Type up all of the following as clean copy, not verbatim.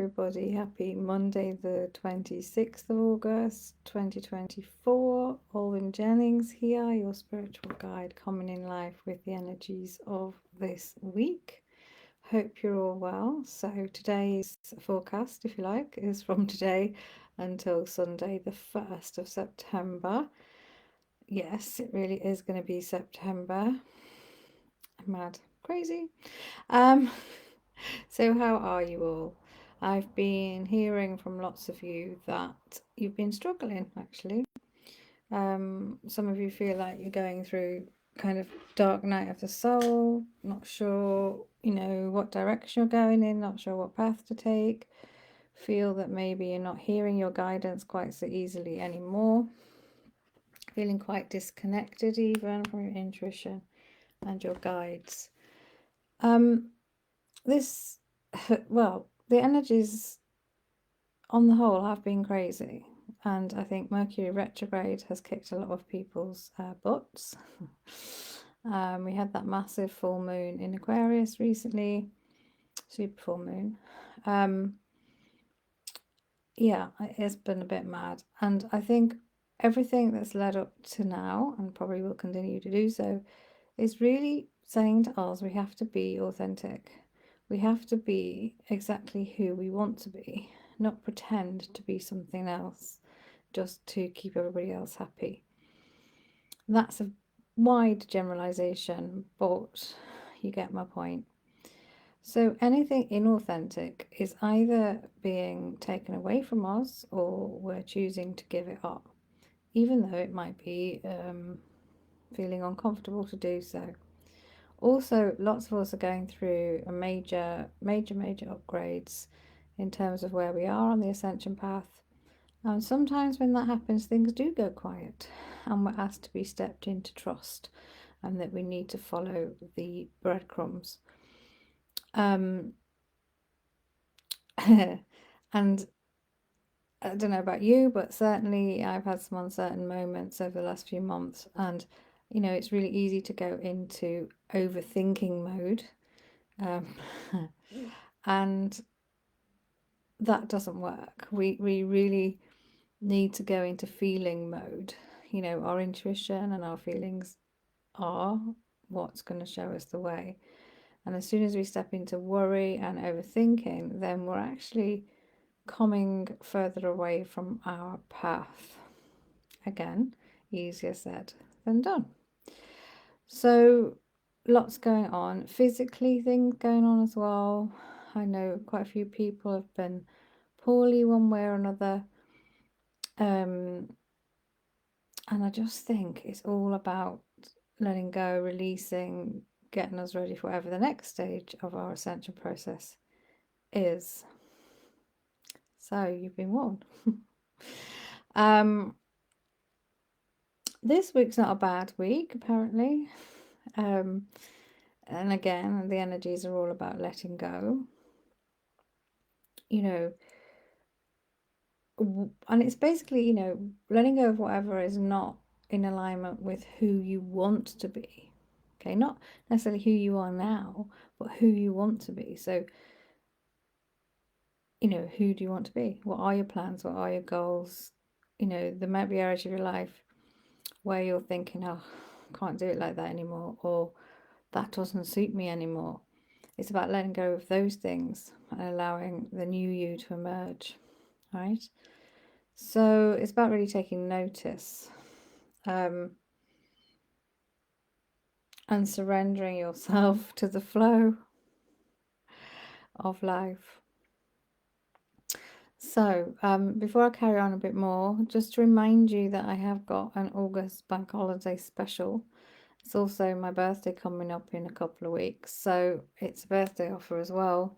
everybody. Happy Monday, the 26th of August, 2024. Alwyn Jennings here, your spiritual guide, coming in live with the energies of this week. Hope you're all well. So today's forecast, if you like, is from today until Sunday, the 1st of September. Yes, it really is going to be September. Mad, crazy. So how are you all? I've been hearing from lots of you that you've been struggling actually. Some of you feel like you're going through kind of dark night of the soul, not sure, what direction you're going in, not sure what path to take, feel that maybe you're not hearing your guidance quite so easily anymore, feeling quite disconnected even from your intuition and your guides. This, well, the energies on the whole have been crazy, and I think Mercury retrograde has kicked a lot of people's butts. We had that massive full moon in Aquarius recently, super full moon. Yeah, it's been a bit mad, and I think everything that's led up to now, and probably will continue to do so, is really saying to us we have to be authentic. We have to be exactly who we want to be, not pretend to be something else just to keep everybody else happy. That's a wide generalization, but you get my point. So anything inauthentic is either being taken away from us or we're choosing to give it up, even though it might be feeling uncomfortable to do so. Also, lots of us are going through a major upgrades in terms of where we are on the ascension path. And sometimes when that happens, things do go quiet, and we're asked to be stepped into trust, and that we need to follow the breadcrumbs. And I don't know about you, but certainly I've had some uncertain moments over the last few months, and it's really easy to go into overthinking mode. And that doesn't work. We really need to go into feeling mode. Our intuition and our feelings are what's going to show us the way. And as soon as we step into worry and overthinking, then we're actually coming further away from our path. Again, easier said than done. So lots going on. Physically, things going on as well. I know quite a few people have been poorly one way or another. And I just think it's all about letting go, releasing, getting us ready for whatever the next stage of our ascension process is. So you've been warned. This week's not a bad week, apparently. And again, the energies are all about letting go. And it's basically, letting go of whatever is not in alignment with who you want to be. Okay, not necessarily who you are now, but who you want to be. So, who do you want to be? What are your plans? What are your goals? There might be areas of your life where you're thinking, oh, I can't do it like that anymore, or that doesn't suit me anymore. It's about letting go of those things and allowing the new you to emerge, right? So it's about really taking notice and surrendering yourself to the flow of life. So before I carry on a bit more, just to remind you that I have got an August bank holiday special. It's also my birthday coming up in a couple of weeks, so it's a birthday offer as well.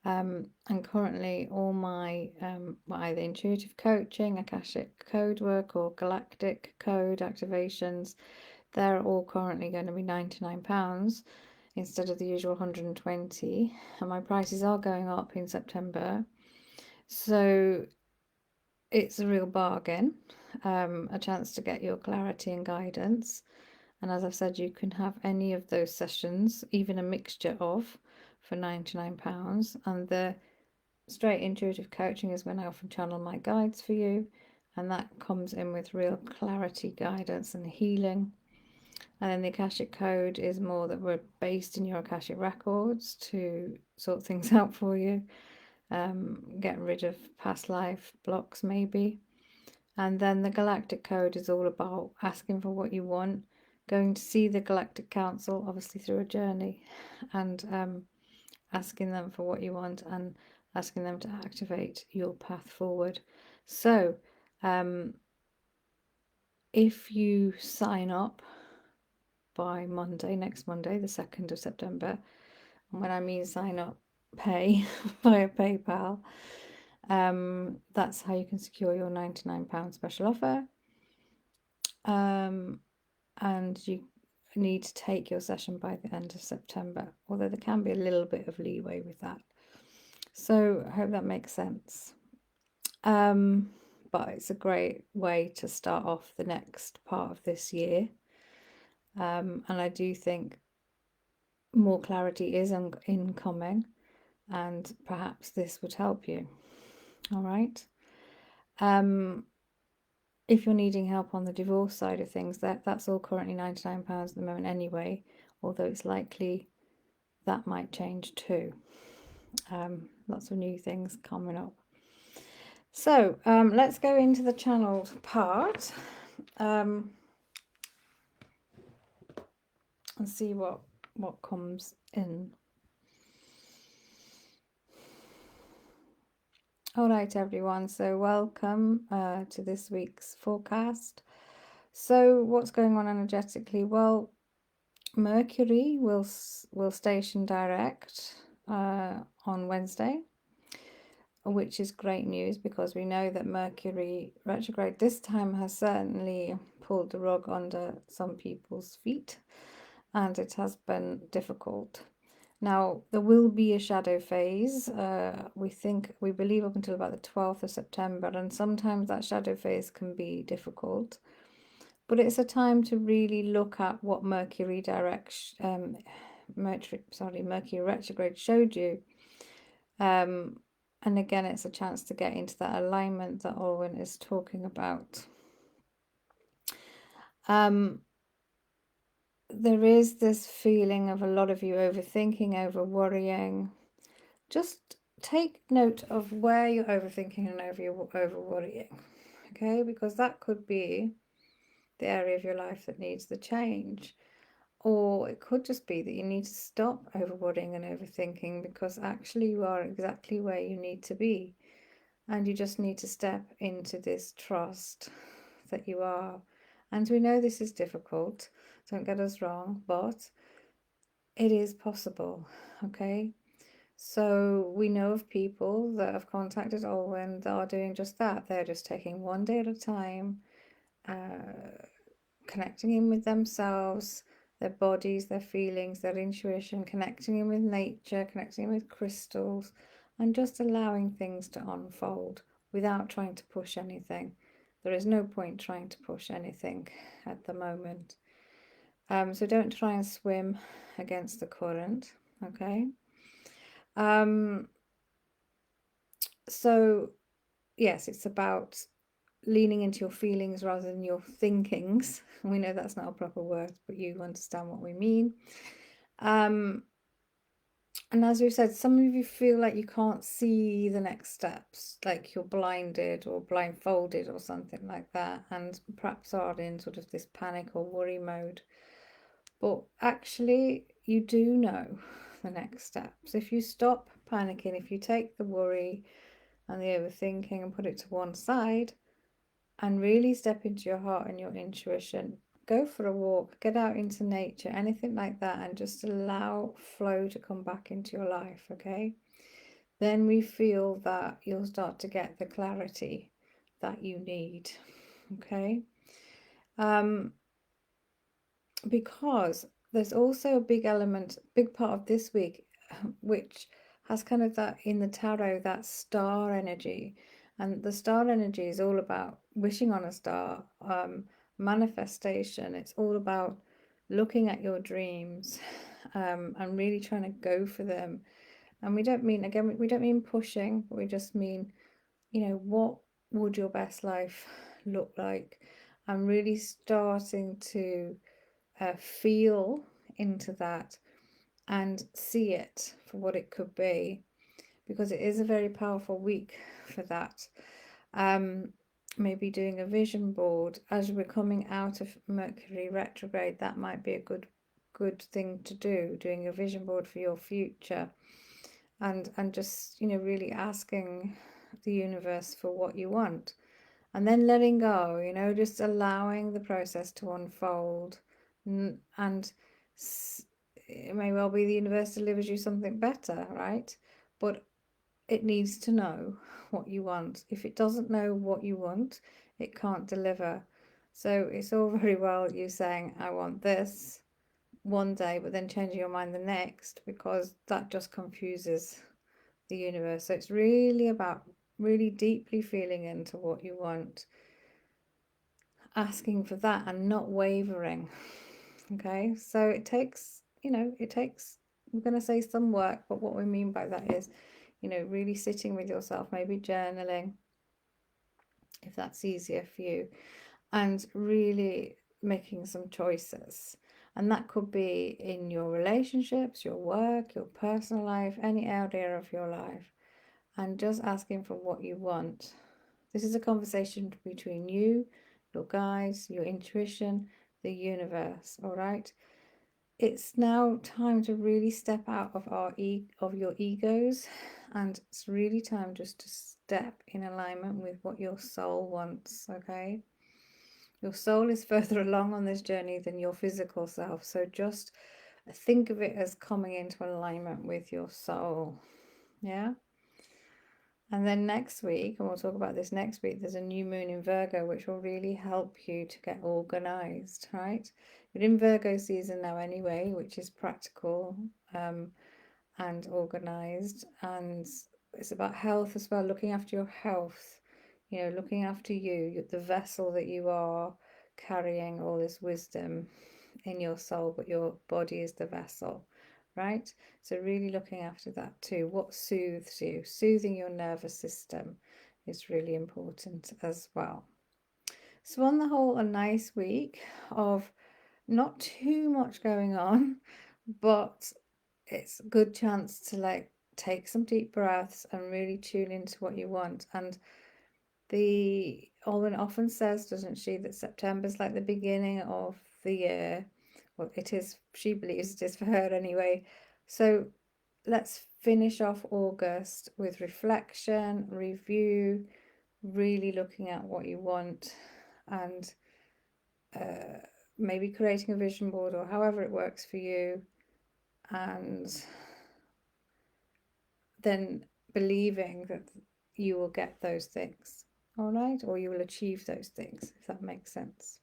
And currently all my either intuitive coaching, Akashic code work, or galactic code activations, they're all currently going to be £99 instead of the usual 120, and my prices are going up in September, so it's a real bargain, a chance to get your clarity and guidance. And as I've said, you can have any of those sessions, even a mixture of, for £99. And the straight intuitive coaching is when I often channel my guides for you, and that comes in with real clarity, guidance, and healing. And then the Akashic Code is more that we're based in your Akashic records to sort things out for you, get rid of past life blocks maybe. And then the Galactic Code is all about asking for what you want, going to see the Galactic Council, obviously through a journey, and asking them for what you want and asking them to activate your path forward. So, if you sign up by Monday, next Monday, the 2nd of September, and when I mean sign up, pay via PayPal, that's how you can secure your £99 special offer. And you need to take your session by the end of September, although there can be a little bit of leeway with that. So I hope that makes sense. But it's a great way to start off the next part of this year. And I do think more clarity is incoming, and perhaps this would help you. All right. If you're needing help on the divorce side of things, that's all currently £99 at the moment anyway, although it's likely that might change too. Lots of new things coming up. So let's go into the channeled part and see what comes in. All right, everyone. So welcome to this week's forecast. So what's going on energetically? Well, Mercury will station direct on Wednesday, which is great news because we know that Mercury retrograde this time has certainly pulled the rug under some people's feet, and it has been difficult. Now, there will be a shadow phase, we believe up until about the 12th of September, and sometimes that shadow phase can be difficult. But it's a time to really look at what Mercury retrograde showed you. And again, it's a chance to get into that alignment that Owen is talking about. There is this feeling of a lot of you overthinking, over worrying. Just take note of where you're overthinking and over worrying, okay? Because that could be the area of your life that needs the change. Or it could just be that you need to stop over worrying and overthinking, because actually you are exactly where you need to be. And you just need to step into this trust that you are. And we know this is difficult, don't get us wrong, but it is possible, okay? So we know of people that have contacted Olwen that are doing just that. They're just taking one day at a time, connecting in with themselves, their bodies, their feelings, their intuition, connecting in with nature, connecting in with crystals, and just allowing things to unfold without trying to push anything. There is no point trying to push anything at the moment. So don't try and swim against the current, okay? So yes, it's about leaning into your feelings rather than your thinkings. We know that's not a proper word, but you understand what we mean. And as we've said, some of you feel like you can't see the next steps, like you're blinded or blindfolded or something like that, and perhaps are in sort of this panic or worry mode. But actually, you do know the next steps. If you stop panicking, if you take the worry and the overthinking and put it to one side and really step into your heart and your intuition, go for a walk, get out into nature, anything like that, and just allow flow to come back into your life, okay? Then we feel that you'll start to get the clarity that you need, okay? Because there's also a big part of this week, which has kind of that in the tarot, that star energy. And the star energy is all about wishing on a star, manifestation. It's all about looking at your dreams and really trying to go for them. And we don't mean, again, we don't mean pushing, but we just mean, what would your best life look like? I'm really starting to feel into that and see it for what it could be, because it is a very powerful week for that. Um, Maybe doing a vision board as we're coming out of Mercury retrograde. That might be a good thing to do. Doing a vision board for your future, and just really asking the universe for what you want, and then letting go. Just allowing the process to unfold, and it may well be the universe delivers you something better, right? But it needs to know what you want. If it doesn't know what you want, it can't deliver. So it's all very well you saying, I want this one day, but then changing your mind the next, because that just confuses the universe. So it's really about really deeply feeling into what you want, asking for that and not wavering. Okay, so it takes, we're going to say some work, but what we mean by that is, really sitting with yourself, maybe journaling if that's easier for you, and really making some choices. And that could be in your relationships, your work, your personal life, any area of your life, and just asking for what you want. This is a conversation between you, your guides, your intuition, the universe, all right? It's now time to really step out of your egos, and it's really time just to step in alignment with what your soul wants, okay? Your soul is further along on this journey than your physical self, so just think of it as coming into alignment with your soul. Yeah. And then next week, and we'll talk about this next week, there's a new moon in Virgo, which will really help you to get organized, right? You're in Virgo season now anyway, which is practical and organized. And it's about health as well, looking after your health, looking after you, the vessel that you are, carrying all this wisdom in your soul, but your body is the vessel, right? So really looking after that too. What soothes you? Soothing your nervous system is really important as well. So on the whole, a nice week of not too much going on, but it's a good chance to take some deep breaths and really tune into what you want. And the Alwyn often says, doesn't she, that September's like the beginning of the year. Well, it is, she believes it is for her anyway. So let's finish off August with reflection, review, really looking at what you want, and maybe creating a vision board or however it works for you, and then believing that you will get those things, all right, or you will achieve those things, if that makes sense.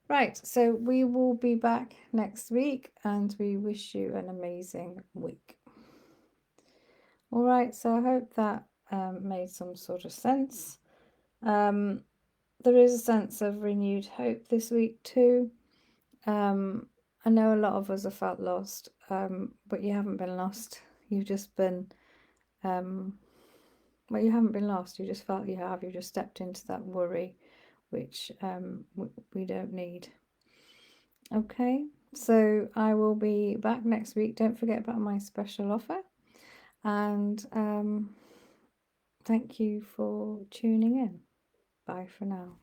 Right, so we will be back next week, and we wish you an amazing week. All right, so I hope that made some sort of sense. There is a sense of renewed hope this week too. I know a lot of us have felt lost, but you haven't been lost. You've just been, well, you haven't been lost. You just felt you have. You just stepped into that worry, which we don't need. Okay, so I will be back next week. Don't forget about my special offer. And thank you for tuning in. Bye for now.